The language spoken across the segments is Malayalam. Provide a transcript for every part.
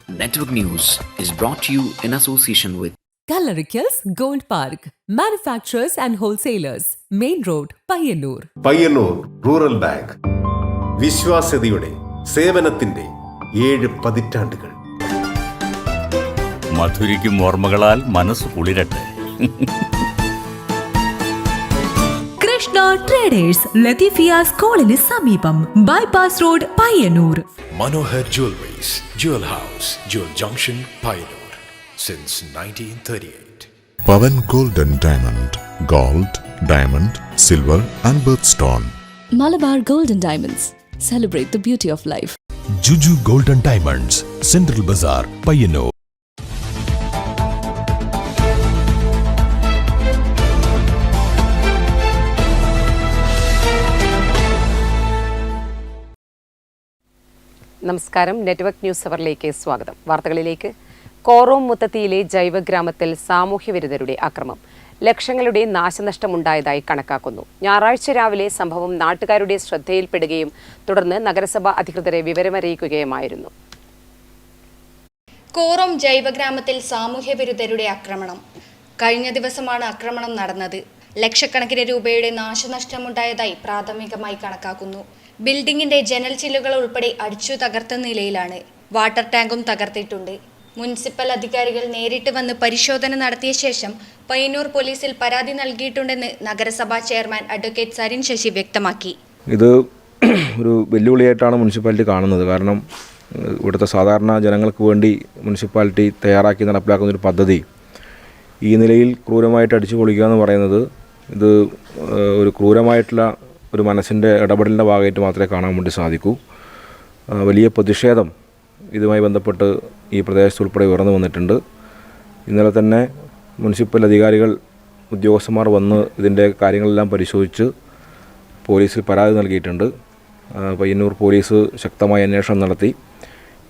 Network News is brought to you in association with Kalarikals Gold Park, manufacturers and wholesalers, Main Road, Payyannur. Payyanur rural bank വിശ്വാസ്യതയുടെ സേവനത്തിന്റെ 7 പതിറ്റാണ്ടുകൾ. മധുരിക്കും ഓർമ്മകളാൽ മനസ്സ് കുളിരട്ടെ. കൃഷ്ണ ട്രേഡേഴ്സ് ലത്തീഫിയ സ്കൂളിന് സമീപം bypass road Payyanur. Manohar Jewelries, Jewel House, Jewel Junction, Payyanur, since 1938. Pavan Gold and Diamond, Gold, Diamond, Silver and Birthstone. Malabar Gold and Diamonds, celebrate the beauty of life. Juju Gold and Diamonds, Central Bazaar, Payyannur. നമസ്കാരം. നെറ്റ്വർക്ക് ന്യൂസ് അവറിലേക്ക് സ്വാഗതം. വാർത്തകളിലേക്ക്. കോറോം മുത്തത്തിയിലെ ജൈവഗ്രാമത്തിൽ സാമൂഹ്യവിരുദ്ധരുടെ അക്രമം, ലക്ഷങ്ങളുടെ നാശനഷ്ടമുണ്ടായതായി കണക്കാക്കുന്നു. ഞായറാഴ്ച രാവിലെ സംഭവം നാട്ടുകാരുടെ ശ്രദ്ധയിൽപ്പെടുകയും തുടർന്ന് നഗരസഭ അധികൃതരെ വിവരമറിയിക്കുകയുമായിരുന്നു. കോറോം ജൈവഗ്രാമത്തിൽ സാമൂഹ്യവിരുദ്ധരുടെ ആക്രമണം. കഴിഞ്ഞ ദിവസമാണ് ആക്രമണം നടന്നത്. ലക്ഷക്കണക്കിന് രൂപയുടെ നാശനഷ്ടമുണ്ടായതായി പ്രാഥമികമായി കണക്കാക്കുന്നു. ബിൽഡിംഗിന്റെ ജനൽ ചില്ലുകൾ ഉൾപ്പെടെ അടിച്ചു തകർത്ത നിലയിലാണ്. വാട്ടർ ടാങ്കും തകർത്തിട്ടുണ്ട്. മുനിസിപ്പൽ അധികാരികൾ നേരിട്ട് വന്ന് പരിശോധന നടത്തിയ ശേഷം പയ്യന്നൂർ പോലീസിൽ പരാതി നൽകിയിട്ടുണ്ടെന്ന് നഗരസഭാ ചെയർമാൻ അഡ്വക്കേറ്റ് സരിൻ ശശി വ്യക്തമാക്കി. ഇത് ഒരു വെല്ലുവിളിയായിട്ടാണ് മുനിസിപ്പാലിറ്റി കാണുന്നത്. കാരണം ഇവിടുത്തെ സാധാരണ ജനങ്ങൾക്ക് വേണ്ടി മുനിസിപ്പാലിറ്റി തയ്യാറാക്കി നടപ്പിലാക്കുന്ന ഒരു പദ്ധതി ഈ നിലയിൽ ക്രൂരമായിട്ട് അടിച്ചു പൊളിക്കുക എന്ന് പറയുന്നത് ഇത് ഒരു ക്രൂരമായിട്ടുള്ള ഒരു മനസ്സിൻ്റെ ഇടപെടലിൻ്റെ ഭാഗമായിട്ട് മാത്രമേ കാണാൻ വേണ്ടി സാധിക്കൂ. വലിയ പ്രതിഷേധം ഇതുമായി ബന്ധപ്പെട്ട് ഈ പ്രദേശത്ത് ഉൾപ്പെടെ ഉയർന്നു വന്നിട്ടുണ്ട്. ഇന്നലെ തന്നെ മുനിസിപ്പൽ അധികാരികൾ ഉദ്യോഗസ്ഥന്മാർ വന്ന് ഇതിൻ്റെ കാര്യങ്ങളെല്ലാം പരിശോധിച്ച് പോലീസിൽ പരാതി നൽകിയിട്ടുണ്ട്. പയ്യന്നൂർ പോലീസ് ശക്തമായ അന്വേഷണം നടത്തി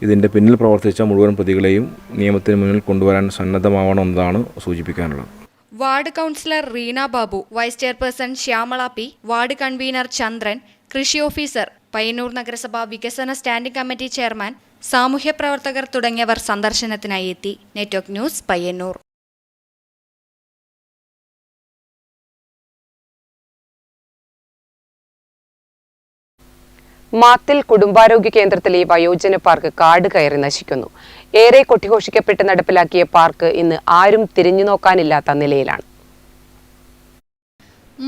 ഇതിൻ്റെ പിന്നിൽ പ്രവർത്തിച്ച മുഴുവൻ പ്രതികളെയും നിയമത്തിന് മുന്നിൽ കൊണ്ടുവരാൻ സന്നദ്ധമാവണമെന്നതാണ് സൂചിപ്പിക്കാനുള്ളത്. Ward councillor Reena Babu, vice chairperson Shyamala P, ward convener Chandran, കൃഷി ഓഫീസർ, പയ്യന്നൂർ നഗരസഭ വികസന സ്റ്റാൻഡിംഗ് കമ്മിറ്റി ചെയർമാൻ, സാമൂഹ്യ പ്രവർത്തകർ തുടങ്ങിയവർ സന്ദർശനത്തിനായി എത്തി. Network news, Payyanur. മാത്തിൽ കുടുംബാരോഗ്യ കേന്ദ്രത്തിലെ വയോജന പാർക്ക് കാട് കയറി നശിക്കുന്നു. ഏറെ കൊട്ടിഘോഷിക്കപ്പെട്ട് നടപ്പിലാക്കിയ പാർക്ക് ഇന്ന് ആരും തിരിഞ്ഞു നോക്കാനില്ലാത്ത നിലയിലാണ്.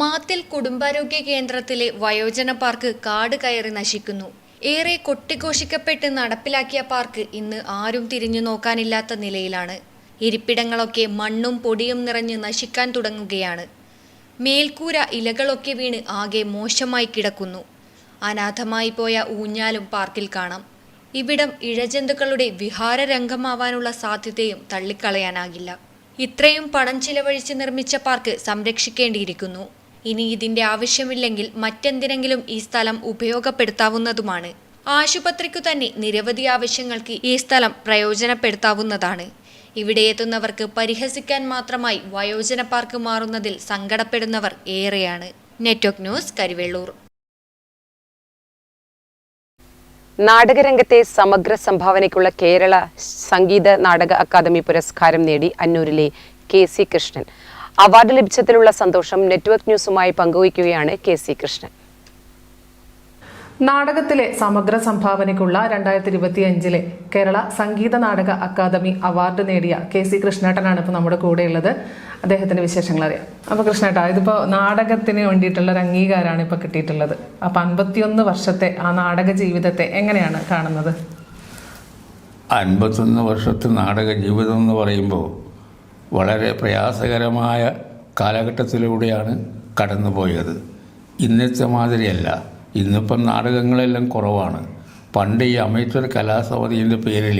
മാത്തിൽ കുടുംബാരോഗ്യ കേന്ദ്രത്തിലെ വയോജന പാർക്ക് കാട് കയറി നശിക്കുന്നു. ഏറെ കൊട്ടിഘോഷിക്കപ്പെട്ട് നടപ്പിലാക്കിയ പാർക്ക് ഇന്ന് ആരും തിരിഞ്ഞു നോക്കാനില്ലാത്ത നിലയിലാണ്. ഇരിപ്പിടങ്ങളൊക്കെ മണ്ണും പൊടിയും നിറഞ്ഞ് നശിക്കാൻ തുടങ്ങുകയാണ്. മേൽക്കൂര ഇലകളൊക്കെ വീണ് ആകെ മോശമായി കിടക്കുന്നു. അനാഥമായി പോയ ഊഞ്ഞാലും പാർക്കിൽ കാണാം. ഇവിടം ഇഴജന്തുക്കളുടെ വിഹാരരംഗമാവാനുള്ള സാധ്യതയും തള്ളിക്കളയാനാകില്ല. ഇത്രയും പണം ചിലവഴിച്ച് നിർമ്മിച്ച പാർക്ക് സംരക്ഷിക്കേണ്ടിയിരിക്കുന്നു. ഇനി ഇതിന്റെ ആവശ്യമില്ലെങ്കിൽ മറ്റെന്തിനെങ്കിലും ഈ സ്ഥലം ഉപയോഗപ്പെടുത്താവുന്നതുമാണ്. ആശുപത്രിക്കു തന്നെ നിരവധി ആവശ്യങ്ങൾക്ക് ഈ സ്ഥലം പ്രയോജനപ്പെടുത്താവുന്നതാണ്. ഇവിടെ എത്തുന്നവർക്ക് പരിഹസിക്കാൻ മാത്രമായി വയോജന പാർക്ക് മാറുന്നതിൽ സങ്കടപ്പെടുന്നവർ ഏറെയാണ്. Network news, Karivellur. നാടകരംഗത്തെ സമഗ്ര സംഭാവനയ്ക്കുള്ള കേരള സംഗീത നാടക അക്കാദമി പുരസ്കാരം നേടി അന്നൂരിലെ കെ.സി. കൃഷ്ണൻ. അവാർഡ് ലഭിച്ചതിലുള്ള സന്തോഷം നെറ്റ്വർക്ക് ന്യൂസുമായി പങ്കുവയ്ക്കുകയാണ് കെ.സി. കൃഷ്ണൻ. നാടകത്തിലെ സമഗ്ര സംഭാവനയ്ക്കുള്ള 2025 കേരള സംഗീത നാടക അക്കാദമി അവാർഡ് നേടിയ കെ.സി. കൃഷ്ണേട്ടനാണ് ഇപ്പോൾ നമ്മുടെ കൂടെയുള്ളത്. അദ്ദേഹത്തിന്റെ വിശേഷങ്ങൾ അറിയാം. അപ്പോൾ കൃഷ്ണേട്ടാ, ഇതിപ്പോൾ നാടകത്തിന് വേണ്ടിയിട്ടുള്ള ഒരു അംഗീകാരമാണ് ഇപ്പോൾ കിട്ടിയിട്ടുള്ളത്. അപ്പോൾ 51 വർഷത്തെ ആ നാടക ജീവിതത്തെ എങ്ങനെയാണ് കാണുന്നത്? 51 വർഷത്തെ നാടക ജീവിതം എന്ന് പറയുമ്പോൾ വളരെ പ്രയാസകരമായ കാലഘട്ടത്തിലൂടെയാണ് കടന്നുപോയത്. ഇന്നത്തെ മാതിരിയല്ല. ഇന്നിപ്പം നാടകങ്ങളെല്ലാം കുറവാണ്. പണ്ട് ഈ അമേച്ചർ കലാസമിതിൻ്റെ പേരിൽ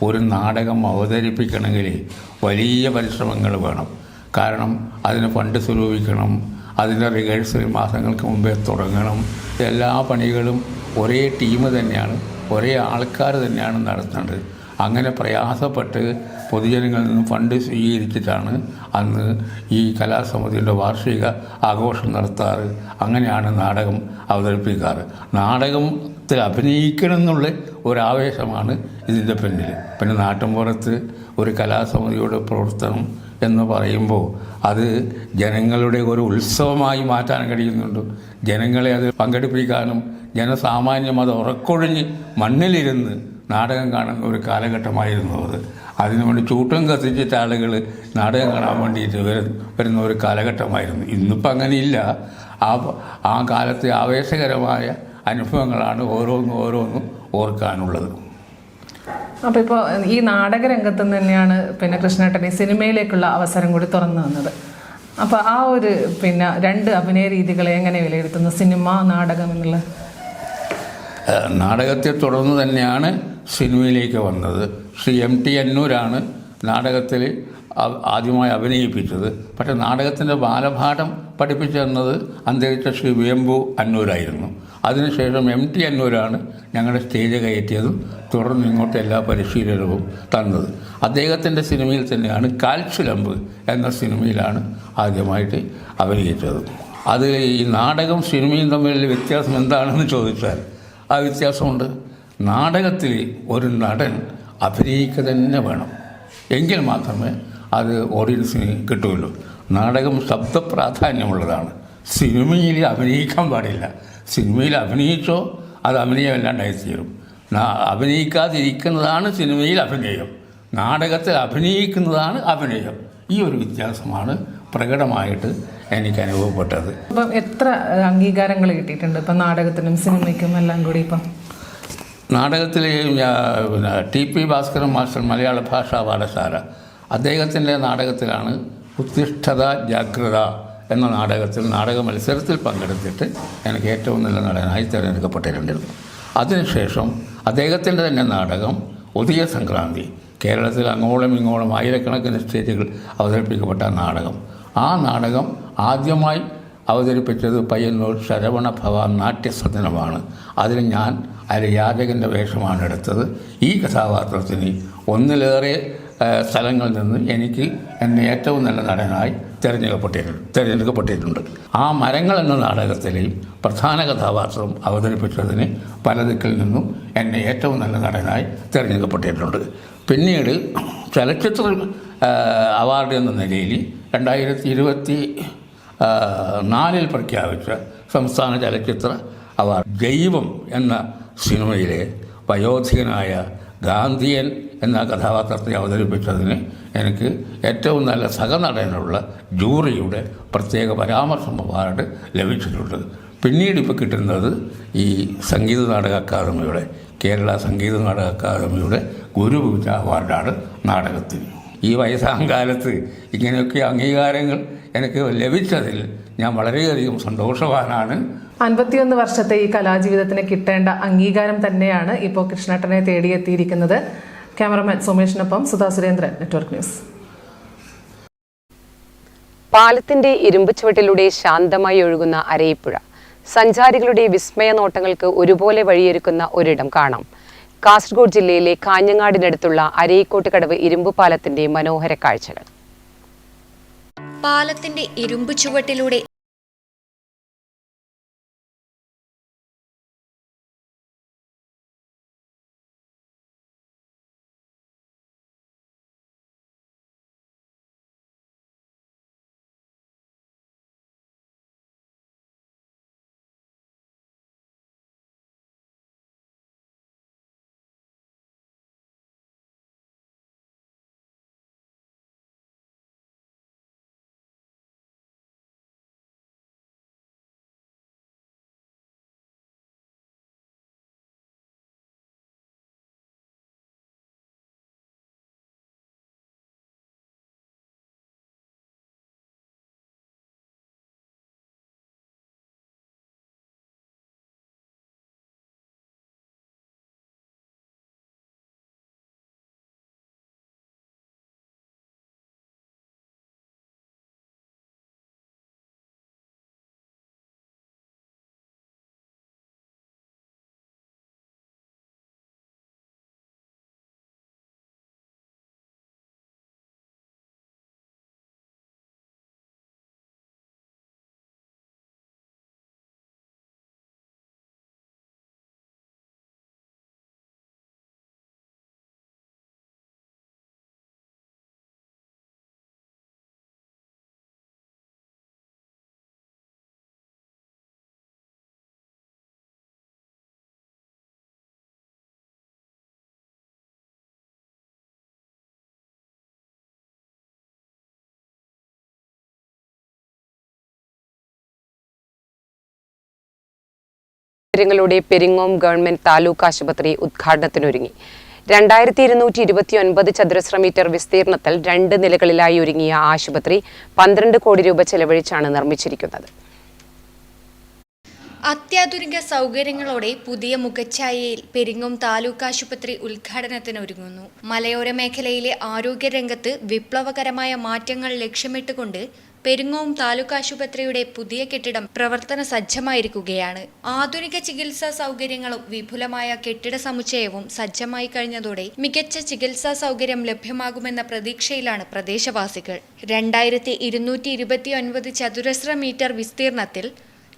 ഒരു നാടകം അവതരിപ്പിക്കണമെങ്കിൽ വലിയ പരിശ്രമങ്ങൾ വേണം. കാരണം അതിന് ഫണ്ട് സ്വരൂപിക്കണം, അതിൻ്റെ റിഹേഴ്സൽ മാസങ്ങൾക്ക് മുമ്പേ തുടങ്ങണം. എല്ലാ പണികളും ഒരേ ടീം തന്നെയാണ്, ഒരേ ആൾക്കാർ തന്നെയാണ് നടത്തുന്നത്. അങ്ങനെ പ്രയാസപ്പെട്ട് പൊതുജനങ്ങളിൽ നിന്നും ഫണ്ട് സ്വീകരിച്ചിട്ടാണ് അന്ന് ഈ കലാസമിതിയുടെ വാർഷിക ആഘോഷം നടത്താറ്. അങ്ങനെയാണ് നാടകം അവതരിപ്പിക്കാറ്. നാടകം നാടകത്തിൽ അഭിനയിക്കണം എന്നുള്ള ഒരാവേശമാണ് ഇതിൻ്റെ പിന്നിൽ. പിന്നെ നാട്ടിൻപുറത്ത് ഒരു കലാസമിതിയുടെ പ്രവർത്തനം എന്ന് പറയുമ്പോൾ അത് ജനങ്ങളുടെ ഒരു ഉത്സവമായി മാറ്റാൻ കഴിയുന്നുണ്ട്. ജനങ്ങളെ അത് പങ്കെടുപ്പിക്കാനും ജനസാമാന്യം അത് ഉറക്കൊഴിഞ്ഞ് മണ്ണിലിരുന്ന് നാടകം കാണുന്ന ഒരു കാലഘട്ടമായിരുന്നു അത്. അതിനുവേണ്ടി ചൂട്ടും കത്തിച്ചിട്ട് ആളുകൾ നാടകം കാണാൻ വേണ്ടിയിട്ട് വരുന്ന ഒരു കാലഘട്ടമായിരുന്നു. ഇന്നിപ്പോൾ അങ്ങനെയില്ല. ആ കാലത്തെ ആവേശകരമായ അനുഭവങ്ങളാണ് ഓരോന്നും ഓർക്കാനുള്ളത്. അപ്പോൾ ഇപ്പോൾ ഈ നാടകരംഗത്ത് തന്നെയാണ് പിന്നെ കൃഷ്ണേട്ടൻ ഈ സിനിമയിലേക്കുള്ള അവസരം കൂടി തുറന്നു വന്നത്. അപ്പോൾ ആ ഒരു രണ്ട് അഭിനയ രീതികളെ എങ്ങനെ വിലയിരുത്തുന്നു, സിനിമ നാടകം എന്നുള്ള? നാടകത്തെ തുടർന്ന് തന്നെയാണ് സിനിമയിലേക്ക് വന്നത്. ശ്രീ MT അന്നൂരാണ് നാടകത്തിൽ ആദ്യമായി അഭിനയിപ്പിച്ചത്. പക്ഷേ നാടകത്തിൻ്റെ ബാലപാഠം പഠിപ്പിച്ചു തന്നത് അന്തരിച്ച ശ്രീ വേമ്പു അന്നൂരായിരുന്നു. അതിനുശേഷം MT അന്നൂരാണ് ഞങ്ങളുടെ സ്റ്റേജ് കയറ്റിയതും തുടർന്ന് ഇങ്ങോട്ട് എല്ലാ പരിശീലനവും തന്നത്. അദ്ദേഹത്തിൻ്റെ സിനിമയിൽ തന്നെയാണ് കാൽച്ചുലമ്പ് എന്ന സിനിമയിലാണ് ആദ്യമായിട്ട് അഭിനയിച്ചത്. അത് ഈ നാടകം സിനിമയും തമ്മിലുള്ള വ്യത്യാസം എന്താണെന്ന് ചോദിച്ചാൽ ആ വ്യത്യാസമുണ്ട്. നാടകത്തിൽ ഒരു നടൻ അഭിനയിക്കുക തന്നെ വേണം, എങ്കിൽ മാത്രമേ അത് ഓഡിയൻസിന് കിട്ടുകയുള്ളൂ. നാടകം ശബ്ദപ്രാധാന്യമുള്ളതാണ്. സിനിമയിൽ അഭിനയിക്കാൻ പാടില്ല. സിനിമയിൽ അഭിനയിച്ചോ അത് അഭിനയമല്ലാണ്ടായിത്തീരും. അഭിനയിക്കാതിരിക്കുന്നതാണ് സിനിമയിൽ അഭിനയം, നാടകത്തിൽ അഭിനയിക്കുന്നതാണ് അഭിനയം. ഈ ഒരു വ്യത്യാസമാണ് പ്രകടമായിട്ട് എനിക്ക് അനുഭവപ്പെട്ടത്. ഇപ്പം എത്ര അംഗീകാരങ്ങൾ കിട്ടിയിട്ടുണ്ട് ഇപ്പം നാടകത്തിനും സിനിമയ്ക്കും എല്ലാം കൂടി? ഇപ്പം നാടകത്തിൽ TP ഭാസ്കരൻ മാസ്റ്റർ മലയാള ഭാഷാ പാഠശാല അദ്ദേഹത്തിൻ്റെ നാടകത്തിലാണ് ഉത്തിഷ്ഠത ജാഗ്രത എന്ന നാടക മത്സരത്തിൽ പങ്കെടുത്തിട്ട് എനിക്ക് ഏറ്റവും നല്ല നടനായി തിരഞ്ഞെടുക്കപ്പെട്ടിട്ടുണ്ട്. അതിനുശേഷം അദ്ദേഹത്തിൻ്റെ തന്നെ നാടകം ഉദയ സംക്രാന്തി, കേരളത്തിൽ അങ്ങോളം ഇങ്ങോളം ആയിരക്കണക്കിന് സ്റ്റേജുകൾ അവതരിപ്പിക്കപ്പെട്ട നാടകം. ആ നാടകം ആദ്യമായി അവതരിപ്പിച്ചത് പയ്യന്നൂർ ശരവണ ഭവ നാട്യസദനമാണ്. അതിൽ ഞാൻ യാചകൻ്റെ വേഷമാണ് എടുത്തത്. ഈ കഥാപാത്രത്തിന് ഒന്നിലേറെ സ്ഥലങ്ങളിൽ നിന്ന് എനിക്ക് എന്നെ ഏറ്റവും നല്ല നടനായി തിരഞ്ഞെടുക്കപ്പെട്ടിട്ടുണ്ട്. ആ മരങ്ങൾ എന്ന നാടകത്തിലെ പ്രധാന കഥാപാത്രം അവതരിപ്പിച്ചതിന് പല ദിക്കിൽ നിന്നും എന്നെ ഏറ്റവും നല്ല നടനായി തിരഞ്ഞെടുക്കപ്പെട്ടിട്ടുണ്ട്. പിന്നീട് ചലച്ചിത്ര അവാർഡ് എന്ന നിലയിൽ 2024 പ്രഖ്യാപിച്ച സംസ്ഥാന ചലച്ചിത്ര അവാർഡ് ജൈവം എന്ന സിനിമയിലെ വയോധികനായ ഗാന്ധിയൻ എന്ന കഥാപാത്രത്തെ അവതരിപ്പിച്ചതിന് എനിക്ക് ഏറ്റവും നല്ല സഹനടനുള്ള ജൂറിയുടെ പ്രത്യേക പരാമർശം അവാർഡ് ലഭിച്ചിട്ടുണ്ട്. പിന്നീട് ഇപ്പോൾ കിട്ടുന്നത് ഈ സംഗീത നാടക അക്കാദമിയുടെ കേരള സംഗീത നാടക അക്കാദമിയുടെ ഗുരുപൂജ അവാർഡാണ് നാടകത്തിന്. ഈ വയസ്സാകാലത്ത് ഇങ്ങനെയൊക്കെ അംഗീകാരങ്ങൾ എനിക്ക് ലഭിച്ചതിൽ ഞാൻ വളരെയധികം സന്തോഷവാനാണ്. 51 വർഷത്തെ ഈ കലാജീവിതത്തിന് കിട്ടേണ്ട അംഗീകാരം തന്നെയാണ് ഇപ്പോൾ കൃഷ്ണേട്ടനെ തേടിയെത്തിയിരിക്കുന്നത്. ക്യാമറമാൻ സുമേഷിനൊപ്പം സുധാ സുരേന്ദ്രൻ, നെറ്റ്വർക്ക് ന്യൂസ്. പാലത്തിന്റെ ഇരുമ്പ് ചുവട്ടിലൂടെ ശാന്തമായി ഒഴുകുന്ന അരയിപ്പുഴ സഞ്ചാരികളുടെ വിസ്മയ നോട്ടങ്ങൾക്ക് ഒരുപോലെ വഴിയൊരുക്കുന്ന ഒരിടം കാണാം. കാസർഗോഡ് ജില്ലയിലെ കാഞ്ഞങ്ങാടിനടുത്തുള്ള അരയിക്കോട്ട് കടവ് ഇരുമ്പ് പാലത്തിന്റെ മനോഹര കാഴ്ചകൾ. പാലത്തിന്റെ ഇരുമ്പ് ചുവട്ടിലൂടെ ങ്ങളുടെ പെരിങ്ങോം ഗവൺമെന്റ് താലൂക്ക് ആശുപത്രി ഉദ്ഘാടനത്തിനൊരുങ്ങി. 2229 ചതുരശ്ര മീറ്റർ വിസ്തീർണത്തിൽ 2 നിലകളിലായി ഒരുങ്ങിയ ആശുപത്രി 12 കോടി രൂപ ചെലവഴിച്ചാണ് നിർമ്മിച്ചിരിക്കുന്നത്. അത്യാധുനിക സൗകര്യങ്ങളോടെ പുതിയ മുഖച്ഛായയിൽ പെരിങ്ങോം താലൂക്ക് ആശുപത്രി ഉദ്ഘാടനത്തിനൊരുങ്ങുന്നു. മലയോര മേഖലയിലെ ആരോഗ്യരംഗത്ത് വിപ്ലവകരമായ മാറ്റങ്ങൾ ലക്ഷ്യമിട്ടുകൊണ്ട് പെരിങ്ങോം താലൂക്ക് ആശുപത്രിയുടെ പുതിയ കെട്ടിടം പ്രവർത്തന സജ്ജമായിരിക്കുകയാണ്. ആധുനിക ചികിത്സാ സൗകര്യങ്ങളും വിപുലമായ കെട്ടിട സമുച്ചയവും സജ്ജമായി കഴിഞ്ഞതോടെ മികച്ച ചികിത്സാ സൗകര്യം ലഭ്യമാകുമെന്ന പ്രതീക്ഷയിലാണ് പ്രദേശവാസികൾ. 2229 ചതുരശ്ര മീറ്റർ വിസ്തീർണത്തിൽ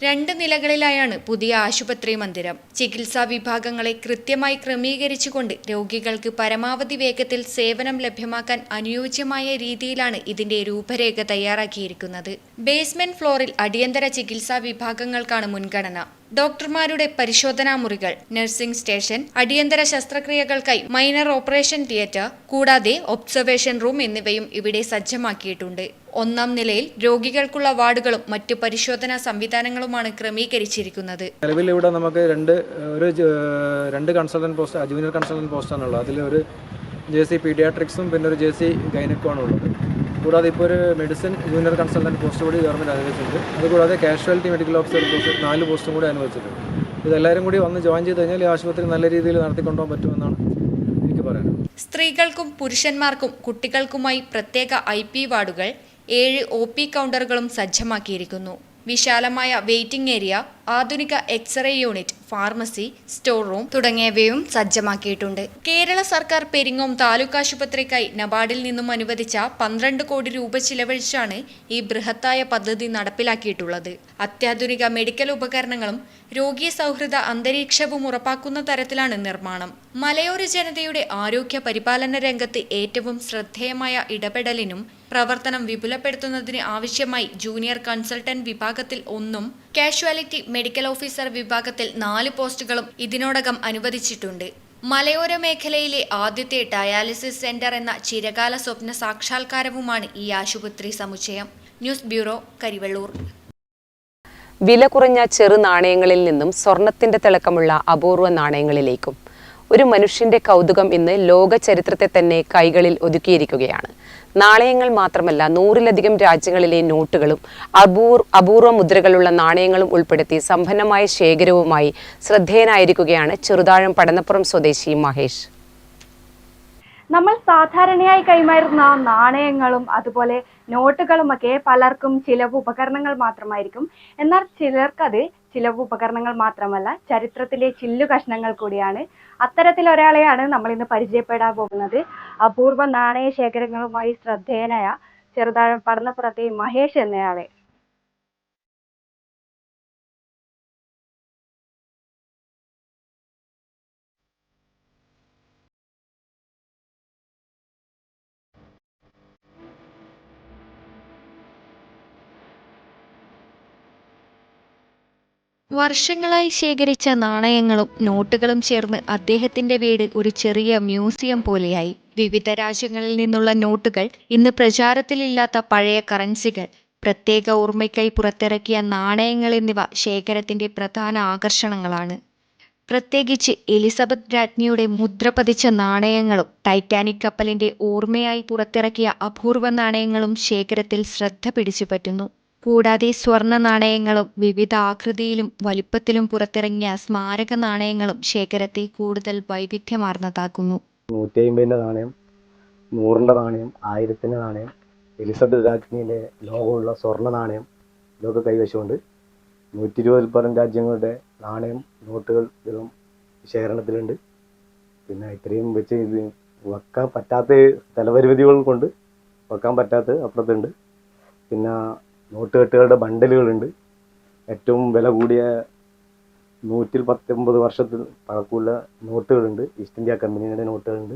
2 നിലകളിലായാണ് പുതിയ ആശുപത്രി മന്ദിരം. ചികിത്സാ വിഭാഗങ്ങളെ കൃത്യമായി ക്രമീകരിച്ചുകൊണ്ട് രോഗികൾക്ക് പരമാവധി വേഗത്തിൽ സേവനം ലഭ്യമാക്കാൻ അനുയോജ്യമായ രീതിയിലാണ് ഇതിന്റെ രൂപരേഖ തയ്യാറാക്കിയിരിക്കുന്നത്. ബേസ്മെന്റ് ഫ്ലോറിൽ അടിയന്തര ചികിത്സാ വിഭാഗങ്ങൾക്കാണ് മുൻഗണന. ഡോക്ടർമാരുടെ പരിശോധനാ മുറികൾ, നഴ്സിംഗ് സ്റ്റേഷൻ, അടിയന്തര ശസ്ത്രക്രിയകൾക്കായി മൈനർ ഓപ്പറേഷൻ തിയേറ്റർ കൂടാതെ ഒബ്സർവേഷൻ റൂം എന്നിവയും ഇവിടെ സജ്ജമാക്കിയിട്ടുണ്ട്. 1-ാം നിലയിൽ രോഗികൾക്കുള്ള വാർഡുകളും മറ്റു പരിശോധനാ സംവിധാനങ്ങളുമാണ് ക്രമീകരിച്ചിരിക്കുന്നത്. നിലവിൽ ഇവിടെ നമുക്ക് രണ്ട് കൺസൾട്ടന്റ് പോസ്റ്റ്, ജൂനിയർ കൺസൾട്ടന്റ് പോസ്റ്റാണുള്ളത്. അതിൽ ഒരു JC പീഡിയാട്രിക്സും പിന്നെ ഒരു JC ഗൈനക്കുമാണ് ഉള്ളത്. കൂടാതെ ഇപ്പോൾ ഒരു മെഡിസിൻ ജൂനിയർ കൺസൾട്ടന്റ് പോസ്റ്റ് കൂടി ഗവൺമെൻറ് അനുവദിച്ചിട്ടുണ്ട്. അതുകൂടാതെ കാഷ്വാലിറ്റി മെഡിക്കൽ ഓഫീസർ പോസ്റ്റ് 4 പോസ്റ്റും കൂടി അനുവദിച്ചിട്ടുണ്ട്. ഇതെല്ലാവരും കൂടി വന്ന് ജോയിൻ ചെയ്ത് കഴിഞ്ഞാൽ ഈ ആശുപത്രി നല്ല രീതിയിൽ നടത്തിക്കൊണ്ടുപോകാൻ പറ്റുമെന്നാണ് എനിക്ക് പറയാനുള്ളത്. സ്ത്രീകൾക്കും പുരുഷന്മാർക്കും കുട്ടികൾക്കുമായി പ്രത്യേക IP വാർഡുകൾ, 7 OP കൗണ്ടറുകളും സജ്ജമാക്കിയിരിക്കുന്നു. വിശാലമായ വെയിറ്റിംഗ് ഏരിയ, ആധുനിക x-ray unit, pharmacy, store room തുടങ്ങിയവയും സജ്ജമാക്കിയിട്ടുണ്ട്. കേരള സർക്കാർ പെരിങ്ങോം താലൂക്ക് ആശുപത്രിക്കായി നബാർഡിൽ നിന്നും അനുവദിച്ച 12 കോടി രൂപ ചിലവഴിച്ചാണ് ഈ ബൃഹത്തായ പദ്ധതി നടപ്പിലാക്കിയിട്ടുള്ളത്. അത്യാധുനിക മെഡിക്കൽ ഉപകരണങ്ങളും രോഗീ സൗഹൃദ അന്തരീക്ഷവും ഉറപ്പാക്കുന്ന തരത്തിലാണ് നിർമ്മാണം. മലയോര ജനതയുടെ ആരോഗ്യ പരിപാലന രംഗത്ത് ഏറ്റവും ശ്രദ്ധേയമായ ഇടപെടലിനും പ്രവർത്തനം വിപുലപ്പെടുത്തുന്നതിന് ആവശ്യമായി ജൂനിയർ കൺസൾട്ടന്റ് വിഭാഗത്തിൽ 1-ഉം കാഷ്വാലിറ്റി മെഡിക്കൽ ഓഫീസർ വിഭാഗത്തിൽ 4 പോസ്റ്റുകളും ഇതിനോടകം അനുവദിച്ചിട്ടുണ്ട്. മലയോര മേഖലയിലെ ആദ്യത്തെ ഡയാലിസിസ് സെന്റർ എന്ന ചിരകാല സ്വപ്ന സാക്ഷാത്കാരവുമാണ് ഈ ആശുപത്രി സമുച്ചയം. News bureau, Karivellur. വില കുറഞ്ഞ ചെറു നാണയങ്ങളിൽ നിന്നും സ്വർണത്തിന്റെ തിളക്കമുള്ള അപൂർവ നാണയങ്ങളിലേക്കും ഒരു മനുഷ്യന്റെ കൗതുകം ഇന്ന് ലോക ചരിത്രത്തെ തന്നെ കൈകളിൽ ഒതുക്കിയിരിക്കുകയാണ്. നാണയങ്ങൾ മാത്രമല്ല, 100-ലധികം രാജ്യങ്ങളിലെ നോട്ടുകളും അപൂർവ മുദ്രകളുള്ള നാണയങ്ങളും ഉൾപ്പെടുത്തി സമ്പന്നമായ ശേഖരവുമായി ശ്രദ്ധേയനായിരിക്കുകയാണ് ചെറുതാഴം പടന്നപ്പുറം സ്വദേശി മഹേഷ്. നമ്മൾ സാധാരണയായി കൈമാറുന്ന നാണയങ്ങളും അതുപോലെ നോട്ടുകളുമൊക്കെ പലർക്കും ചിലവ് ഉപകരണങ്ങൾ മാത്രമായിരിക്കും. എന്നാൽ ചിലർക്കത് ചിലവ് ഉപകരണങ്ങൾ മാത്രമല്ല, ചരിത്രത്തിലെ ചില്ലു കഷ്ണങ്ങൾ കൂടിയാണ്. അത്തരത്തിലൊരാളെയാണ് നമ്മൾ ഇന്ന് പരിചയപ്പെടാൻ പോകുന്നത്. അപൂർവ നാണയ ശേഖരങ്ങളുമായി ശ്രദ്ധേയനായ ചെറുതാഴം പടന്നപ്പുറത്തെ മഹേഷ് എന്നയാളെ. വർഷങ്ങളായി ശേഖരിച്ച നാണയങ്ങളും നോട്ടുകളും ചേർന്ന് അദ്ദേഹത്തിന്റെ വീട് ഒരു ചെറിയ മ്യൂസിയം പോലെയായി. വിവിധ രാജ്യങ്ങളിൽ നിന്നുള്ള നോട്ടുകൾ, ഇന്ന് പ്രചാരത്തിലില്ലാത്ത പഴയ കറൻസികൾ, പ്രത്യേക ഓർമ്മയ്ക്കായി പുറത്തിറക്കിയ നാണയങ്ങൾ എന്നിവ ശേഖരത്തിന്റെ പ്രധാന ആകർഷണങ്ങളാണ്. പ്രത്യേകിച്ച് എലിസബത്ത് രാജ്ഞിയുടെ മുദ്ര പതിച്ച നാണയങ്ങളും ടൈറ്റാനിക് കപ്പലിന്റെ ഓർമ്മയായി പുറത്തിറക്കിയ അപൂർവ നാണയങ്ങളും ശേഖരത്തിൽ ശ്രദ്ധ പിടിച്ചുപറ്റുന്നു. കൂടാതെ സ്വർണ്ണ നാണയങ്ങളും വിവിധ ആകൃതിയിലും വലിപ്പത്തിലും പുറത്തിറങ്ങിയ സ്മാരക നാണയങ്ങളും ശേഖരത്തെ കൂടുതൽ വൈവിധ്യമാർന്നതാക്കുന്നു. 150-ന്റെ നാണയം, 100-ന്റെ നാണയം, 1000-ന്റെ നാണയം, എലിസബത്ത് രാജ്ഞിയുടെ ലോഗോയുള്ള സ്വർണ്ണ നാണയം, ഇതൊക്കെ കൈവശമുണ്ട്. 120-ൽ പരം രാജ്യങ്ങളുടെ നാണയം, നോട്ടുകൾ ഇതും ശേഖരണത്തിലുണ്ട്. പിന്നെ ഇത്രയും വെച്ച് ഇത് വെക്കാൻ പറ്റാത്ത സ്ഥലപരിമിതികൾ കൊണ്ട് വെക്കാൻ പറ്റാത്ത അപ്പുറത്തുണ്ട്. പിന്നെ നോട്ടുകെട്ടുകളുടെ ബണ്ടലുകളുണ്ട്. ഏറ്റവും വില കൂടിയ 119 വർഷത്തിൽ പഴക്കമുള്ള നോട്ടുകളുണ്ട്. ഈസ്റ്റ് ഇന്ത്യ കമ്പനിയുടെ നോട്ടുകളുണ്ട്.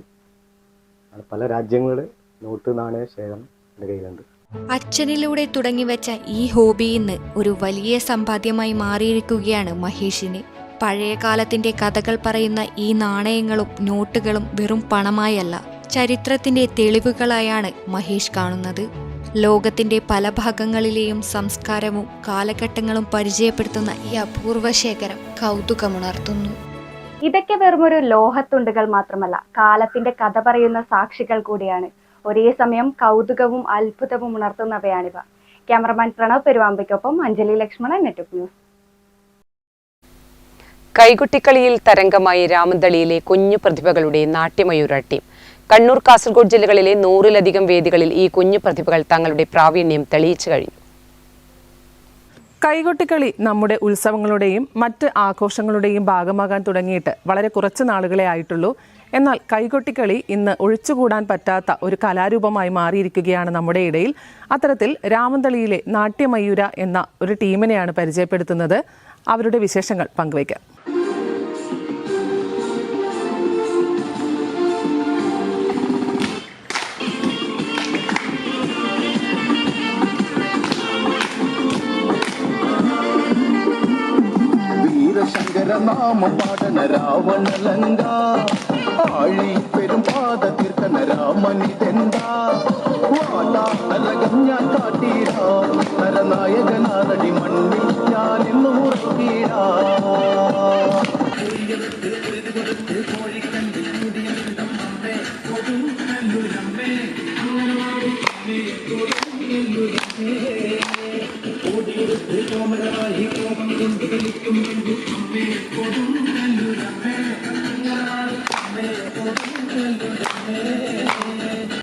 പല രാജ്യങ്ങളുടെ നോട്ട് നാണയ ശേഖരം എൻ്റെ കയ്യിലുണ്ട്. അച്ഛനിലൂടെ തുടങ്ങിവെച്ച ഈ ഹോബി ഇന്ന് ഒരു വലിയ സമ്പാദ്യമായി മാറിയിരിക്കുകയാണ് മഹേഷിന്. പഴയ കാലത്തിന്റെ കഥകൾ പറയുന്ന ഈ നാണയങ്ങളും നോട്ടുകളും വെറും പണമായല്ല, ചരിത്രത്തിന്റെ തെളിവുകളായാണ് മഹേഷ് കാണുന്നത്. ലോകത്തിന്റെ പല ഭാഗങ്ങളിലെയും സംസ്കാരവും കാലഘട്ടങ്ങളും പരിചയപ്പെടുത്തുന്ന ഈ അപൂർവ ശേഖരം കൗതുകമുണർത്തുന്നു. ഇതൊക്കെ വെറുമൊരു ലോഹത്തുണ്ടുകൾ മാത്രമല്ല, കാലത്തിന്റെ കഥ പറയുന്ന സാക്ഷികൾ കൂടിയാണ്. ഒരേ സമയം കൗതുകവും അത്ഭുതവും ഉണർത്തുന്നവയാണിവ. ക്യാമറമാൻ പ്രണവ് പെരുവാമ്പയ്ക്കൊപ്പം അഞ്ജലി ലക്ഷ്മണൻ, നെറ്റ്വർക്ക് ന്യൂസ്. കൈകൊട്ടിക്കളിയിൽ തരംഗമായി രാമന്തളിയിലെ കുഞ്ഞു പ്രതിഭകളുടെ നാട്യമയൂര ടീം. കണ്ണൂർ, കാസർഗോഡ് ജില്ലകളിലെ 100-ലധികം വേദികളിൽ ഈ കുഞ്ഞു പ്രതിഭകൾ തങ്ങളുടെ പ്രാവീണ്യം തെളിയിച്ചു കഴിഞ്ഞു. കൈകൊട്ടിക്കളി നമ്മുടെ ഉത്സവങ്ങളുടെയും മറ്റ് ആഘോഷങ്ങളുടെയും ഭാഗമാകാൻ തുടങ്ങിയിട്ട് വളരെ കുറച്ച് നാളുകളെ ആയിട്ടുള്ളൂ. എന്നാൽ കൈകൊട്ടിക്കളി ഇന്ന് ഒഴിച്ചുകൂടാൻ പറ്റാത്ത ഒരു കലാരൂപമായി മാറിയിരിക്കുകയാണ് നമ്മുടെ ഇടയിൽ. അത്തരത്തിൽ രാമന്തളിയിലെ നാട്യമയൂര എന്ന ഒരു ടീമിനെയാണ് പരിചയപ്പെടുത്തുന്നത്. അവരുടെ വിശേഷങ്ങൾ പങ്കുവയ്ക്കാം. ശങ്കരനാമം പാടന രാവണലങ്ക ആഴി പെരും പാത തീർക്കണ രാമനിതെന്താ വാലാലകം ഞാൻ കാട്ടീരാ നരനായകനാരടി മണ്ണിൽ ഞാൻ ഇന്ന് ഉറക്കീരാ.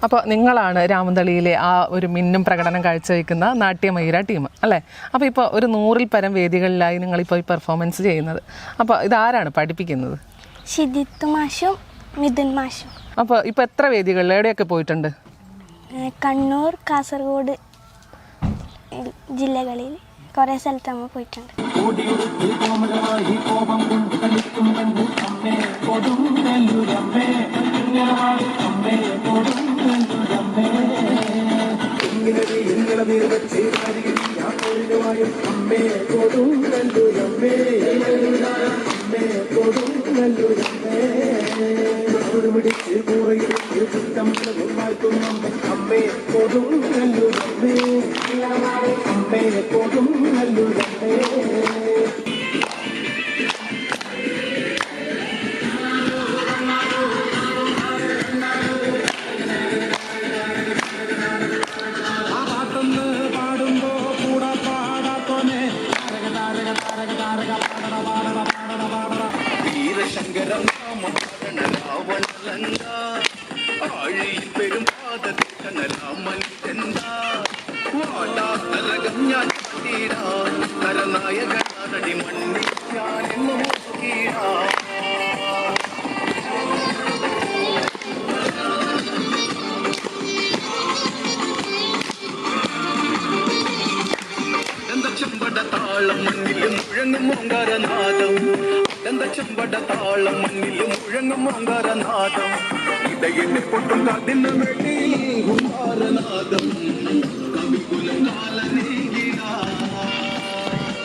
അപ്പോൾ നിങ്ങളാണ് രാമന്തളിയിലെ ആ ഒരു മിന്നും പ്രകടനം കാഴ്ചവെക്കുന്ന നാട്യമയൂര ടീം അല്ലേ? അപ്പോൾ ഇപ്പോൾ ഒരു 100-ൽ പരം വേദികളിലായി നിങ്ങളിപ്പോൾ പെർഫോമൻസ് ചെയ്യുന്നത്. അപ്പോൾ ഇതാരാണ് പഠിപ്പിക്കുന്നത്? ഷിജിത്ത് മാഷും മിഥുൻ മാഷും. അപ്പോൾ ഇപ്പോൾ എത്ര വേദികളിൽ എവിടെയൊക്കെ പോയിട്ടുണ്ട്? കണ്ണൂർ, കാസർഗോഡ് ജില്ലകളിൽ കുറേ സ്ഥലത്ത് നമ്മൾ പോയിട്ടുണ്ട്.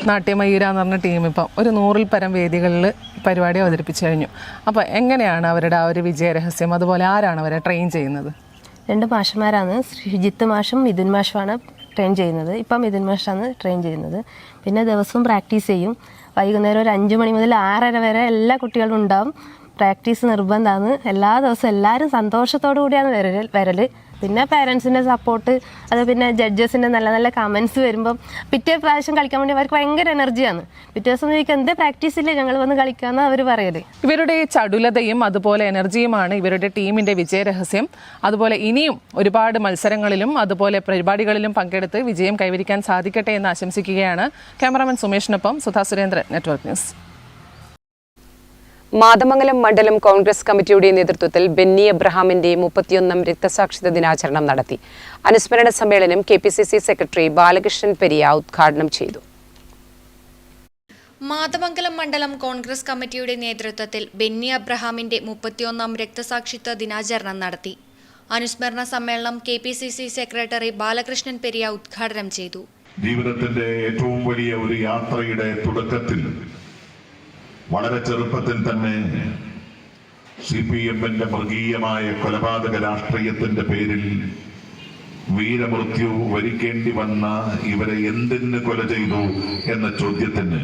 നാട്യമയൂര എന്ന് പറഞ്ഞ ടീം ഇപ്പം ഒരു 100-ൽ പരം വേദികളിൽ പരിപാടി അവതരിപ്പിച്ചു കഴിഞ്ഞു. അപ്പോൾ എങ്ങനെയാണ് അവരുടെ ആ ഒരു വിജയരഹസ്യം? അതുപോലെ ആരാണ് അവരെ ട്രെയിൻ ചെയ്യുന്നത്? 2 മാഷന്മാരാണ്. ഷിജിത്ത് മാഷും മിഥുൻ മാഷുമാണ് ട്രെയിൻ ചെയ്യുന്നത്. ഇപ്പം മിഥുൻ മാഷാണ് ട്രെയിൻ ചെയ്യുന്നത്. പിന്നെ ദിവസവും പ്രാക്ടീസ് ചെയ്യും. വൈകുന്നേരം ഒരു 5 മണി മുതൽ 6:30 വരെ എല്ലാ കുട്ടികളും ഉണ്ടാവും. പ്രാക്ടീസ് നിർബന്ധമാണ്. എല്ലാ ദിവസവും എല്ലാവരും സന്തോഷത്തോടു കൂടിയാണ് വരൽ. പിന്നെ പേരൻസിൻ്റെ സപ്പോർട്ട്, അത് പിന്നെ ജഡ്ജസിൻ്റെ നല്ല നല്ല കമൻസ് വരുമ്പം പിറ്റേ പ്രാവശ്യം കളിക്കാൻ വേണ്ടി അവർക്ക് ഭയങ്കര എനർജിയാണ്. പിറ്റേ ദിവസം ചോദിക്കുക എന്ത് പ്രാക്ടീസ് ഇല്ലേ, ഞങ്ങൾ വന്ന് കളിക്കാമെന്ന് അവർ പറയല്. ഇവരുടെ ചടുലതയും അതുപോലെ എനർജിയുമാണ് ഇവരുടെ ടീമിൻ്റെ വിജയരഹസ്യം. അതുപോലെ ഇനിയും ഒരുപാട് മത്സരങ്ങളിലും അതുപോലെ പരിപാടികളിലും പങ്കെടുത്ത് വിജയം കൈവരിക്കാൻ സാധിക്കട്ടെ എന്ന് ആശംസിക്കുകയാണ്. ക്യാമറാമാൻ സുമേഷിനൊപ്പം സുധാ സുരേന്ദ്രൻ, നെറ്റ്വർക്ക് ന്യൂസ്. മാതമംഗലം മണ്ഡലം കോൺഗ്രസ് കമ്മിറ്റിയുടെ നേതൃത്വത്തിൽ ബെന്നി എബ്രഹാമിന്റെ 31ാം രക്തസാക്ഷിത്വ ദിനാചരണം നടത്തി. അനുസ്മരണ സമ്മേളനം KPCC സെക്രട്ടറി ബാലകൃഷ്ണൻ പെരിയ ഉദ്ഘാടനം ചെയ്തു. മാതമംഗലം മണ്ഡലം കോൺഗ്രസ് കമ്മിറ്റിയുടെ നേതൃത്വത്തിൽ ബെന്നി എബ്രഹാമിന്റെ 31ാം രക്തസാക്ഷിത്വ ദിനാചരണം നടത്തി. അനുസ്മരണ സമ്മേളനം KPCC സെക്രട്ടറി ബാലകൃഷ്ണൻ പെരിയ ഉദ്ഘാടനം ചെയ്തു. ജീവിതത്തിന്റെ ഏറ്റവും വലിയ ഒരു യാത്രയുടെ തുടക്കത്തിൽ വളരെ ചെറുപ്പത്തിൽ തന്നെ CPM-ന്റെ മൃഗീയമായ കൊലപാതക രാഷ്ട്രീയത്തിന്റെ പേരിൽ വീരമൃത്യു വരിക്കേണ്ടി വന്ന ഇവരെ എന്തിന് കൊല ചെയ്തു എന്ന ചോദ്യത്തിന്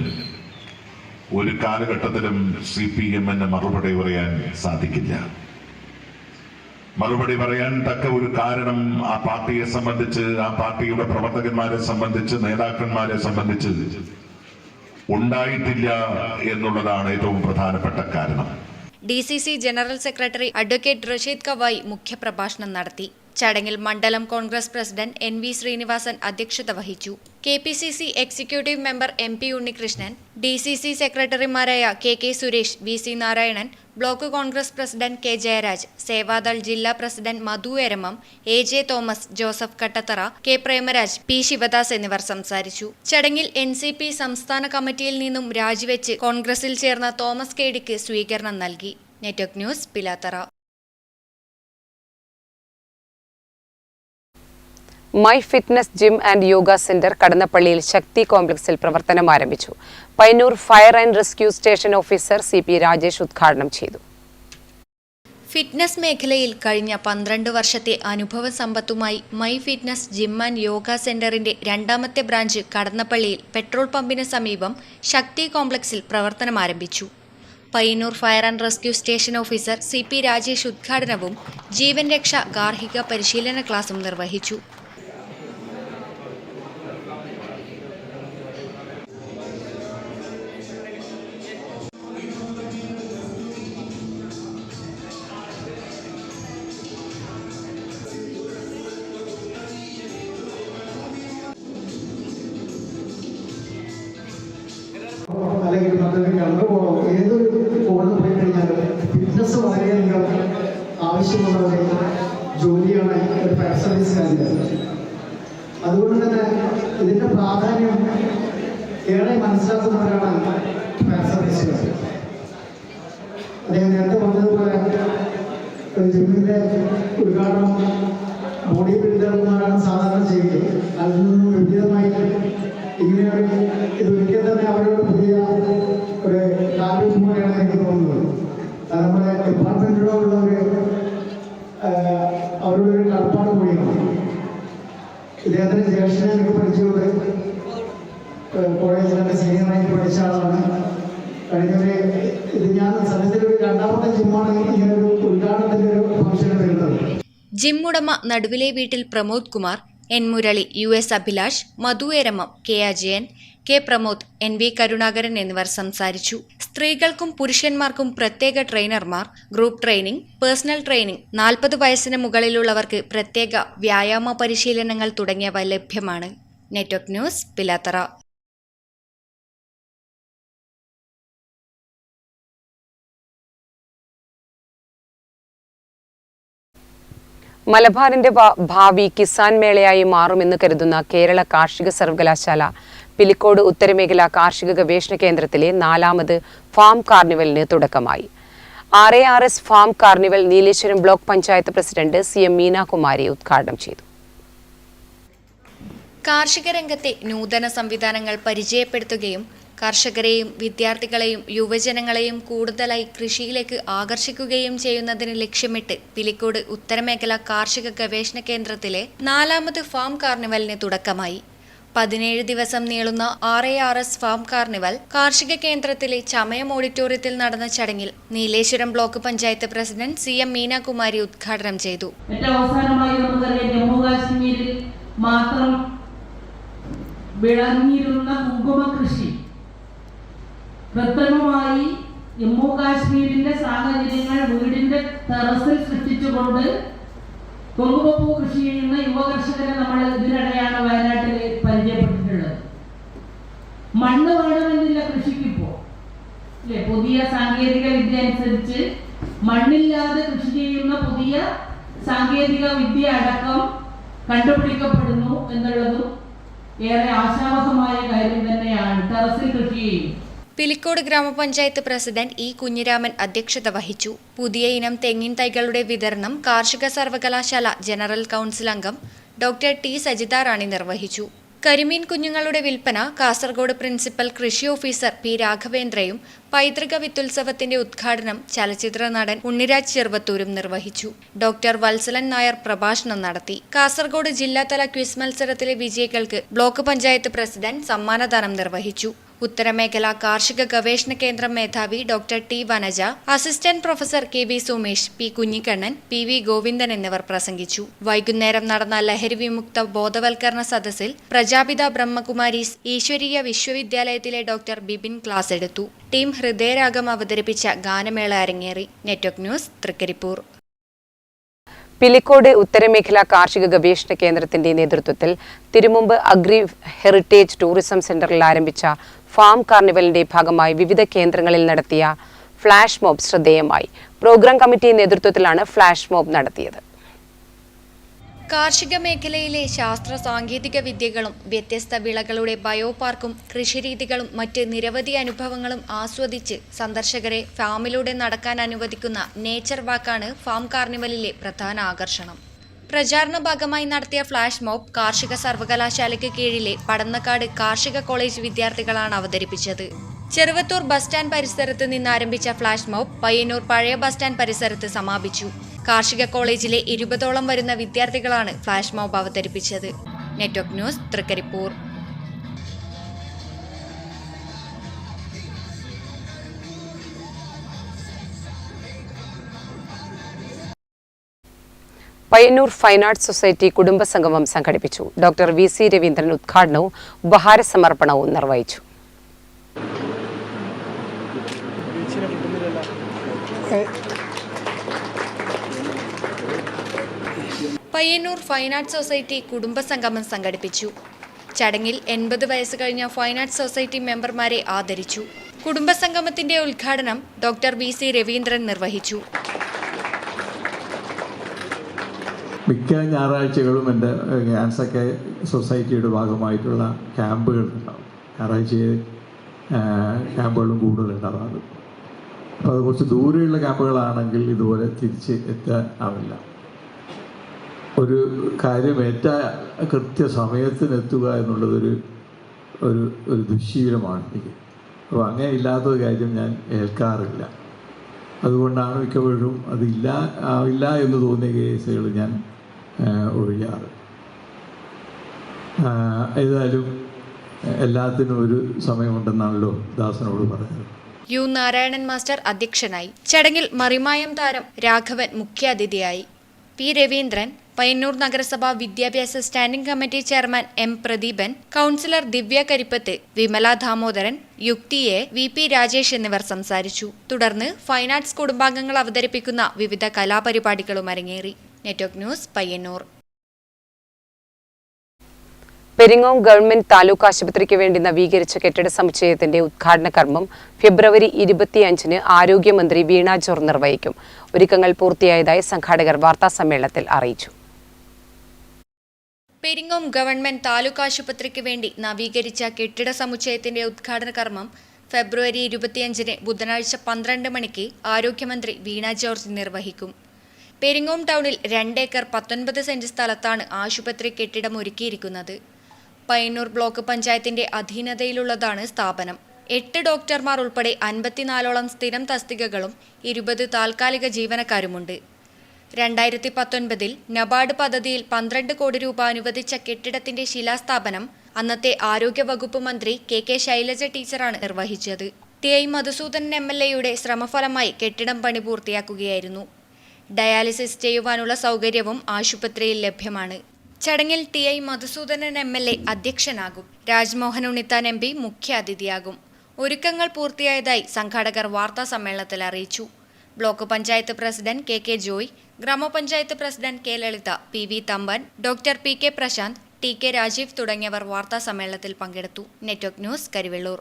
ഒരു കാലഘട്ടത്തിലും CPM-ന് മറുപടി പറയാൻ സാധിക്കില്ല. മറുപടി പറയാൻ തക്ക ഒരു കാരണം ആ പാർട്ടിയെ സംബന്ധിച്ച്, ആ പാർട്ടിയുടെ പ്രവർത്തകന്മാരെ സംബന്ധിച്ച്, നേതാക്കന്മാരെ സംബന്ധിച്ച് ഉണ്ടായിട്ടില്ല എന്നുള്ളതാണ് ഏറ്റവും പ്രധാനപ്പെട്ട കാരണം. DCC general secretary advocate Rasheed Kavayi മുഖ്യപ്രഭാഷണം നടത്തി. ചടങ്ങിൽ മണ്ഡലം കോൺഗ്രസ് പ്രസിഡന്റ് NV ശ്രീനിവാസൻ അധ്യക്ഷത വഹിച്ചു. KPCC executive member MP Unnikrishnan, DCC സെക്രട്ടറിമാരായ KK Suresh, VC Narayanan, block Congress president K Jayaraj, Sevadal ജില്ലാ president Madhu Eramam, AJ Thomas, Joseph Kattathara, K Premaraj, P Sivadas എന്നിവർ സംസാരിച്ചു. ചടങ്ങിൽ NCP സംസ്ഥാന കമ്മിറ്റിയിൽ നിന്നും രാജിവെച്ച് കോൺഗ്രസിൽ ചേർന്ന തോമസ് KDക്ക് സ്വീകരണം നൽകി. Network news, Pilathara. My fitness gym and yoga centre കടന്നപ്പള്ളിയിൽ ശക്തി കോംപ്ലക്സിൽ പ്രവർത്തനം ആരംഭിച്ചു. Payyanur fire and rescue station officer CP Rajesh ഉദ്ഘാടനം ചെയ്തു. ഫിറ്റ്നസ് മേഖലയിൽ കഴിഞ്ഞ 12 വർഷത്തെ അനുഭവ സമ്പത്തുമായി my fitness gym and yoga സെന്ററിന്റെ രണ്ടാമത്തെ ബ്രാഞ്ച് കടന്നപ്പള്ളിയിൽ പെട്രോൾ പമ്പിന് സമീപം ശക്തി കോംപ്ലക്സിൽ പ്രവർത്തനം ആരംഭിച്ചു. Payyanur fire and rescue station officer CP Rajesh ഉദ്ഘാടനവും ജീവൻ രക്ഷ ഗാർഹിക പരിശീലന ക്ലാസും നിർവഹിച്ചു. അല്ലെങ്കിൽ മറ്റൊരു കണ്ടുപോകോ ഏതൊരു കോഴ്സ് പോയി കഴിഞ്ഞാൽ ഫിറ്റ്നസ് വളരെയധികം ആവശ്യമുള്ള ഒരു ജോലിയാണ് ഒരു ഫയർ സർവീസുകാരുടെ. അതുകൊണ്ട് തന്നെ ഇതിൻ്റെ പ്രാധാന്യം ഏറെ മനസ്സിലാക്കുന്നവരാണ് ഫയർ സർവീസുകാർ. അദ്ദേഹം നേരത്തെ പറഞ്ഞതുപോലെ ഒരു ജിമ്മിൻ്റെ ഉദ്ഘാടനം ബോഡി ബിൽഡർമാരാണ് സാധാരണ ചെയ്യുന്നത്. അതിൽ നിന്നും വിപരീതമായിട്ട് ഇങ്ങനെയൊരു ഇതൊരിക്കൽ തന്നെ അവരോട് പുതിയ ഒരു കാര്യം പോലെയാണ് എനിക്ക് തോന്നുന്നത്. നമ്മുടെ ഡിപ്പാർട്ട്മെൻറ്റിനോടുള്ള അവരുടെ ഒരു കടപ്പാട് കൂടിയാണ്. ഇദ്ദേഹത്തിൻ്റെ ജ്യേഷ്ഠനെ എനിക്ക് പഠിച്ചുകൊണ്ട് കോളേജിലൊക്കെ സീനിയറായിട്ട് പഠിച്ച ആളാണ്. കഴിഞ്ഞൊരു ഇത് ഞാൻ സത്യത്തിലൊരു രണ്ടാമത്തെ ജിമ്മാണ് ഇങ്ങനെ ഒരു ഉദ്ഘാടനത്തിൻ്റെ ഒരു ഫംഗ്ഷന് വരുന്നത്. ജിം ഉടമ നടുവിലെ വീട്ടിൽ പ്രമോദ് കുമാർ, N മുരളി, US അഭിലാഷ്, മധു Eramam, K Ajayan, K Pramod, NV Karunakaran എന്നിവർ സംസാരിച്ചു. സ്ത്രീകൾക്കും പുരുഷന്മാർക്കും പ്രത്യേക ട്രെയിനർമാർ, ഗ്രൂപ്പ് ട്രെയിനിംഗ്, പേഴ്സണൽ ട്രെയിനിംഗ്, 40 വയസ്സിന് മുകളിലുള്ളവർക്ക് പ്രത്യേക വ്യായാമ പരിശീലനങ്ങൾ തുടങ്ങിയവ ലഭ്യമാണ്. Network news, Pilathara. മലബാറിന്റെ ഭാവി കിസാൻ മേളയായി മാറുമെന്ന് കരുതുന്ന കേരള കാർഷിക സർവകലാശാല പിലിക്കോട് ഉത്തരമേഖല കാർഷിക ഗവേഷണ കേന്ദ്രത്തിലെ 4ാമത് ഫാം കാർണിവലിന് തുടക്കമായി. RARS farm carnival Nileshwaram block panchayat president CM Meenakumari ഉദ്ഘാടനം ചെയ്തു. കാർഷിക രംഗത്തെ നൂതന സംവിധാനങ്ങൾ പരിചയപ്പെടുത്തുകയും കർഷകരെയും വിദ്യാർത്ഥികളെയും യുവജനങ്ങളെയും കൂടുതലായി കൃഷിയിലേക്ക് ആകർഷിക്കുകയും ചെയ്യുന്നതിന് ലക്ഷ്യമിട്ട് പിലിക്കോട് ഉത്തരമേഖല കാർഷിക ഗവേഷണ കേന്ദ്രത്തിലെ 4ാമത് ഫാം കാർണിവലിന് തുടക്കമായി. 17 ദിവസം നീളുന്ന RARS ഫാം കാർണിവൽ കാർഷിക കേന്ദ്രത്തിലെ ചമയം ഓഡിറ്റോറിയത്തിൽ നടന്ന ചടങ്ങിൽ Nileshwaram block panchayat president CM Meenakumari ഉദ്ഘാടനം ചെയ്തു. അവസാനമായി നമുക്കറിയാം, ജമ്മു കാശ്മീരിൽ മാത്രം വിളഞ്ഞിരുന്ന കുങ്കുമ കൃഷി കൃത്രിമമായി ജമ്മു കാശ്മീരിന്റെ സാഹചര്യങ്ങൾ വീടിന്റെ ടെറസിൽ സൃഷ്ടിച്ചുകൊണ്ട് കുങ്കുമപ്പൂ കൃഷി ചെയ്യുന്ന യുവ കർഷകരെ നമ്മൾ ഇതിനിടെയാണ് വയനാട്ടിൽ പരിചയപ്പെട്ടിട്ടുള്ളത്. മണ്ണ് വേണമെന്നില്ല കൃഷിക്കിപ്പോ, അല്ലെ? പുതിയ സാങ്കേതിക വിദ്യ അനുസരിച്ച് മണ്ണില്ലാതെ കൃഷി ചെയ്യുന്ന പുതിയ സാങ്കേതിക വിദ്യ അടക്കം കണ്ടുപിടിക്കപ്പെടുന്നു എന്നുള്ളതും ഏറെ ആശാവഹമായ കാര്യം തന്നെയാണ്. ടെറസിൽ കൃഷി ചെയ്യും. പിലിക്കോട് ഗ്രാമപഞ്ചായത്ത് പ്രസിഡന്റ് E കുഞ്ഞിരാമൻ അധ്യക്ഷത വഹിച്ചു. പുതിയ ഇനം തെങ്ങിൻ തൈകളുടെ വിതരണം കാർഷിക സർവകലാശാല ജനറൽ കൗൺസിൽ അംഗം ഡോക്ടർ T സജിത റാണി നിർവഹിച്ചു. കരിമീൻ കുഞ്ഞുങ്ങളുടെ വിൽപ്പന കാസർഗോഡ് പ്രിൻസിപ്പൽ കൃഷി ഓഫീസർ പി രാഘവേന്ദ്രയും പൈതൃക വിത്തുത്സവത്തിന്റെ ഉദ്ഘാടനം ചലച്ചിത്ര നടൻ ഉണ്ണിരാജ് ചെറുവത്തൂരും നിർവഹിച്ചു. ഡോക്ടർ വത്സലൻ നായർ പ്രഭാഷണം നടത്തി. കാസർഗോഡ് ജില്ലാതല ക്വിസ് മത്സരത്തിലെ വിജയികൾക്ക് ബ്ലോക്ക് പഞ്ചായത്ത് പ്രസിഡന്റ് സമ്മാനദാനം നിർവഹിച്ചു. ഉത്തരമേഖല കാർഷിക ഗവേഷണ കേന്ദ്രം മേധാവി doctor T Vanaja, assistant professor K V Sumesh, P Kunhikannan, P V Govindan എന്നിവർ പ്രസംഗിച്ചു. വൈകുന്നേരം നടന്ന ലഹരി വിമുക്ത ബോധവൽക്കരണ സദസ്സിൽ പ്രജാപിത ബ്രഹ്മകുമാരീസ് ഈശ്വരീയ വിശ്വവിദ്യാലയത്തിലെ ഡോക്ടർ ബിബിൻ ക്ലാസ് എടുത്തു. ടീം ഹൃദയരാഗം അവതരിപ്പിച്ച ഗാനമേള അരങ്ങേറി. Network news, Trikaripur. പിലിക്കോട് ഉത്തരമേഖല കാർഷിക ഗവേഷണ കേന്ദ്രത്തിന്റെ നേതൃത്വത്തിൽ തിരുമുമ്പ് അഗ്രി ഹെറിറ്റേജ് ടൂറിസം സെന്ററിൽ ആരംഭിച്ച ഫാം കാർണിവലിന്റെ ഭാഗമായി വിവിധ കേന്ദ്രങ്ങളിൽ നടത്തിയ ഫ്ലാഷ് മോബ് ശ്രദ്ധേയമായി. പ്രോഗ്രാം കമ്മിറ്റി നേതൃത്വത്തിലാണ് ഫ്ലാഷ് മോബ് നടത്തിയത്. കാർഷിക മേഖലയിലെ ശാസ്ത്ര സാങ്കേതിക വിദ്യകളും വ്യത്യസ്ത വിളകളുടെ ബയോപാർക്കും കൃഷിരീതികളും മറ്റ് നിരവധി അനുഭവങ്ങളും ആസ്വദിച്ച് സന്ദർശകരെ ഫാമിലൂടെ നടക്കാൻ അനുവദിക്കുന്ന നേച്ചർ വാക്കാണ് ഫാം കാർണിവലിലെ പ്രധാന ആകർഷണം. പ്രചാരണ ഭാഗമായി നടത്തിയ ഫ്ലാഷ് മോബ് കാർഷിക സർവകലാശാലയ്ക്ക് കീഴിലെ പടന്നക്കാട് കാർഷിക കോളേജ് വിദ്യാർത്ഥികളാണ് അവതരിപ്പിച്ചത്. ചെറുവത്തൂർ ബസ് സ്റ്റാൻഡ് പരിസരത്ത് നിന്ന് ആരംഭിച്ച ഫ്ലാഷ് മോബ് പയ്യന്നൂർ പഴയ ബസ് സ്റ്റാൻഡ് പരിസരത്ത് സമാപിച്ചു. കാർഷിക കോളേജിലെ 20ഓളം വരുന്ന വിദ്യാർത്ഥികളാണ് ഫ്ലാഷ് മോബ് അവതരിപ്പിച്ചത്. Network news, Trikaripur. Payyanur fine arts society കുടുംബസംഗമം സംഘടിപ്പിച്ചു. ഡോക്ടർ വി സി രവീന്ദ്രൻ ഉദ്ഘാടനവും ഉപഹാര സമർപ്പണവും നിർവഹിച്ചു. പയ്യന്നൂർ ഫൈൻ ആർട്സ് സൊസൈറ്റി കുടുംബസംഗമം സംഘടിപ്പിച്ചു. ചടങ്ങിൽ 80 വയസ്സ് കഴിഞ്ഞ ഫൈൻ ആർട്സ് സൊസൈറ്റി മെമ്പർമാരെ ആദരിച്ചു. കുടുംബസംഗമത്തിന്റെ ഉദ്ഘാടനം ഡോക്ടർ വി സി രവീന്ദ്രൻ നിർവഹിച്ചു. മിക്ക ഞായറാഴ്ചകളും എൻ്റെ ക്യാൻസർ സൊസൈറ്റിയുടെ ഭാഗമായിട്ടുള്ള ക്യാമ്പുകൾ ഉണ്ടാവും. ഞായറാഴ്ച ക്യാമ്പുകളും കൂടുതൽ ഉണ്ടാവാറ്. അപ്പോൾ അത് കുറച്ച് ദൂരെയുള്ള ക്യാമ്പുകളാണെങ്കിൽ ഇതുപോലെ തിരിച്ച് എത്താൻ ആവില്ല. ഒരു കാര്യം കൃത്യസമയത്തിന് എത്തുക എന്നുള്ളതൊരു ഒരു ദുശ്ശീലമാണ് എനിക്ക്. അപ്പോൾ അങ്ങനെ ഇല്ലാത്തൊരു കാര്യം ഞാൻ ഏൽക്കാറില്ല. അതുകൊണ്ടാണ് മിക്കപ്പോഴും ആവില്ല എന്ന് തോന്നിയ കേസുകൾ ഞാൻ ഒഴിയാറ്. ഏതായാലും എല്ലാത്തിനും ഒരു സമയമുണ്ടെന്നാണല്ലോ ദാസനോട് പറയുന്നത്. യു നാരായണൻ മാസ്റ്റർ അധ്യക്ഷനായി. ചടങ്ങിൽ മറിമായം താരം രാഘവൻ മുഖ്യാതിഥിയായി. പി രവീന്ദ്രൻ, പയ്യന്നൂർ നഗരസഭ വിദ്യാഭ്യാസ standing committee chairman M Pradeepan, councillor Divya Karippath, Vimala Damodaran, Yukthi A, V P Rajesh എന്നിവർ സംസാരിച്ചു. തുടർന്ന് ഫൈൻ ആർട്സ് കുടുംബാംഗങ്ങൾ അവതരിപ്പിക്കുന്ന വിവിധ കലാപരിപാടികളും അരങ്ങേറി. Network news, Payyanur. Peringome government taluk ആശുപത്രിക്ക് വേണ്ടി നവീകരിച്ച കെട്ടിട സമുച്ചയത്തിന്റെ ഉദ്ഘാടന കർമ്മം ഫെബ്രുവരി 25-ന് ആരോഗ്യമന്ത്രി വീണ ജോർജ് നിർവഹിക്കും. ഒരുക്കങ്ങൾ പൂർത്തിയായതായി സംഘാടകർ വാർത്താസമ്മേളനത്തിൽ അറിയിച്ചു. പെരിങ്ങോം ഗവൺമെന്റ് താലൂക്ക് ആശുപത്രിക്ക് വേണ്ടി നവീകരിച്ച കെട്ടിട സമുച്ചയത്തിന്റെ ഉദ്ഘാടന കർമ്മം ഫെബ്രുവരി 25-ന് ബുധനാഴ്ച 12 മണിക്ക് ആരോഗ്യമന്ത്രി വീണ ജോർജ് നിർവഹിക്കും. പെരിങ്ങോം ടൗണിൽ 2 ഏക്കർ 19 സെന്റ് സ്ഥലത്താണ് ആശുപത്രി കെട്ടിടം ഒരുക്കിയിരിക്കുന്നത്. പയ്യന്നൂർ ബ്ലോക്ക് പഞ്ചായത്തിന്റെ അധീനതയിലുള്ളതാണ് സ്ഥാപനം. 8 ഡോക്ടർമാർ ഉൾപ്പെടെ 54ഓളം സ്ഥിരം തസ്തികകളും 20 താൽക്കാലിക ജീവനക്കാരുമുണ്ട്. 2019-ൽ നബാർഡ് പദ്ധതിയിൽ 12 കോടി രൂപ അനുവദിച്ച കെട്ടിടത്തിന്റെ ശിലാസ്ഥാപനം അന്നത്തെ ആരോഗ്യവകുപ്പ് മന്ത്രി കെ ശൈലജ ടീച്ചറാണ് നിർവഹിച്ചത്. ടി.ഐ. മധുസൂദനൻ MLA-യുടെ ശ്രമഫലമായി കെട്ടിടം പണി പൂർത്തിയാക്കുകയായിരുന്നു. ഡയാലിസിസ് ചെയ്യുവാനുള്ള സൗകര്യവും ആശുപത്രിയിൽ ലഭ്യമാണ്. ചടങ്ങിൽ ടി.ഐ. മധുസൂദനൻ MLA അധ്യക്ഷനാകും. രാജ്മോഹൻ ഉണ്ണിത്താൻ MP മുഖ്യാതിഥിയാകും. ഒരുക്കങ്ങൾ പൂർത്തിയായതായി സംഘാടകർ വാർത്താ സമ്മേളനത്തിൽ അറിയിച്ചു. Block panchayat president K Joy, grama panchayat president K Lalitha, PV Thamban, doctor PK Prasanth, TK Rajeev തുടങ്ങിയവർ വാർത്താ സമ്മേളനത്തിൽ പങ്കെടുത്തു. Network news, Karivellur.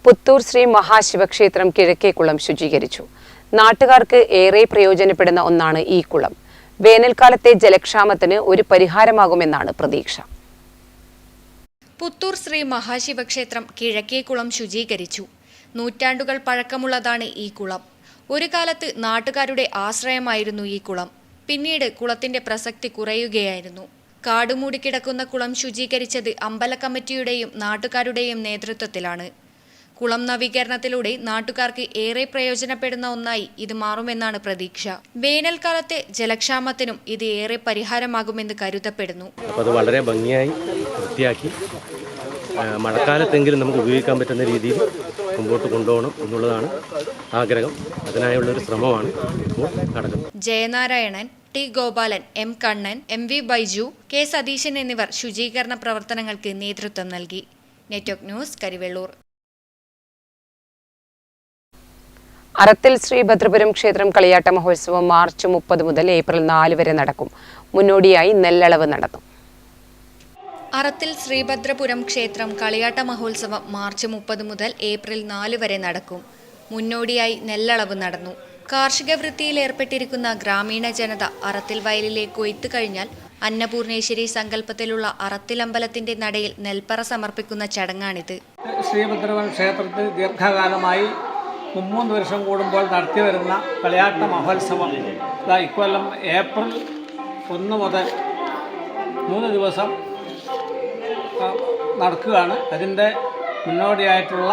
പുത്തൂർ ശ്രീ മഹാശിവക്ഷേത്രം കിഴക്കേക്കുളം ശുചീകരിച്ചു. നാട്ടുകാർക്ക് ഏറെ പ്രയോജനപ്പെടുന്ന ഒന്നാണ് ഈ കുളം. വേനൽക്കാലത്തെ ജലക്ഷാമത്തിന് ഒരു പരിഹാരമാകുമെന്നാണ് പ്രതീക്ഷ. പുത്തൂർ ശ്രീ മഹാശിവക്ഷേത്രം കിഴക്കേക്കുളം ശുചീകരിച്ചു. നൂറ്റാണ്ടുകൾ പഴക്കമുള്ളതാണ് ഈ കുളം. ഒരു കാലത്ത് നാട്ടുകാരുടെ ആശ്രയമായിരുന്നു ഈ കുളം. പിന്നീട് കുളത്തിന്റെ പ്രസക്തി കുറയുകയായിരുന്നു. കാടുമൂടിക്കിടക്കുന്ന കുളം ശുചീകരിച്ചത് അമ്പല കമ്മിറ്റിയുടെയും നാട്ടുകാരുടെയും നേതൃത്വത്തിലാണ്. കുളം നവീകരണത്തിലൂടെ നാട്ടുകാർക്ക് ഏറെ പ്രയോജനപ്പെടുന്ന ഒന്നായി ഇത് മാറുമെന്നാണ് പ്രതീക്ഷ. വേനൽക്കാലത്തെ ജലക്ഷാമത്തിനും ഇത് ഏറെ പരിഹാരമാകുമെന്ന് കരുതപ്പെടുന്നു. അത് വളരെ ഭംഗിയായി വൃത്തിയാക്കി മഴക്കാലത്തെങ്കിലും നമുക്ക് ഉപയോഗിക്കാൻ പറ്റുന്ന രീതിയിൽ മുമ്പോട്ട് കൊണ്ടുപോകണം എന്നുള്ളതാണ് ആഗ്രഹം. അതിനായുള്ളൊരു ശ്രമമാണ് ഇപ്പോൾ നടക്കുന്നത്. Jayanarayanan, T Gopalan, M Kannan, M V Baiju, K Satheesan എന്നിവർ ശുചീകരണ പ്രവർത്തനങ്ങൾക്ക് നേതൃത്വം നൽകി. Network news, Karivellur. അറത്തിൽ ശ്രീഭദ്രപുരം ക്ഷേത്രം കളിയാട്ട മഹോത്സവം മാർച്ച് 30 മുതൽ ഏപ്രിൽ 4 വരെ നടക്കും. മുന്നോടിയായി നെല്ലളവ് നടന്നു. അറത്തിൽ ശ്രീഭദ്രപുരം ക്ഷേത്രം കളിയാട്ട മഹോത്സവം മാർച്ച് 30 മുതൽ ഏപ്രിൽ 4 വരെ നടക്കും. മുന്നോടിയായി നെല്ലളവ് നടന്നു. കാർഷിക വൃത്തിയിൽ ഏർപ്പെട്ടിരിക്കുന്ന ഗ്രാമീണ ജനത അറത്തിൽ വയലിലെ കൊയ്ത്ത് കഴിഞ്ഞാൽ അന്നപൂർണേശ്വരി സങ്കല്പത്തിലുള്ള അറത്തിലമ്പലത്തിന്റെ നടയിൽ നെൽപ്പറ സമർപ്പിക്കുന്ന ചടങ്ങാണിത്. ശ്രീഭദ്രപുരം ക്ഷേത്രത്തിൽ ദീർഘകാലമായി 3 വർഷം കൂടുമ്പോൾ നടത്തി വരുന്ന കളിയാട്ട മഹോത്സവം ഇക്കൊല്ലം ഏപ്രിൽ 1 മുതൽ 3 ദിവസം നടക്കുകയാണ്. അതിൻ്റെ മുന്നോടിയായിട്ടുള്ള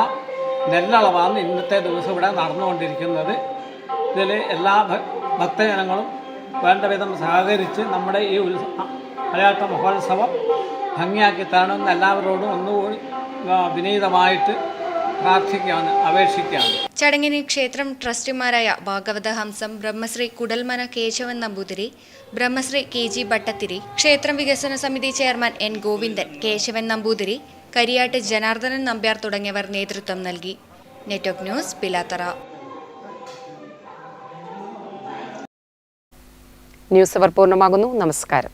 നെല്ലളവാണ് ഇന്നത്തെ ദിവസം ഇവിടെ നടന്നുകൊണ്ടിരിക്കുന്നത്. ഇതിൽ എല്ലാ ഭക്തജനങ്ങളും വേണ്ട വിധം സഹകരിച്ച് നമ്മുടെ ഈ കളിയാട്ട മഹോത്സവം ഭംഗിയാക്കി തരണമെന്ന് എല്ലാവരോടും ഒന്നുകൂടി വിനീതമായിട്ട് പ്രാർത്ഥിക്കുകയാണ്, അപേക്ഷിക്കുകയാണ്. ചടങ്ങിന് ക്ഷേത്രം ട്രസ്റ്റിമാരായ ഭാഗവത ഹംസം, ബ്രഹ്മശ്രീ കുടൽമന കേശവൻ നമ്പൂതിരി, ബ്രഹ്മശ്രീ KG ഭട്ടത്തിരി, ക്ഷേത്രം വികസന സമിതി ചെയർമാൻ N ഗോവിന്ദൻ, കേശവൻ നമ്പൂതിരി, കരിയാട്ട് ജനാർദ്ദനൻ നമ്പ്യാർ തുടങ്ങിയവർ നേതൃത്വം നൽകി. Network news, Pilathara. ന്യൂസ് അവർ പൂർണ്ണമാകുന്നു. നമസ്കാരം.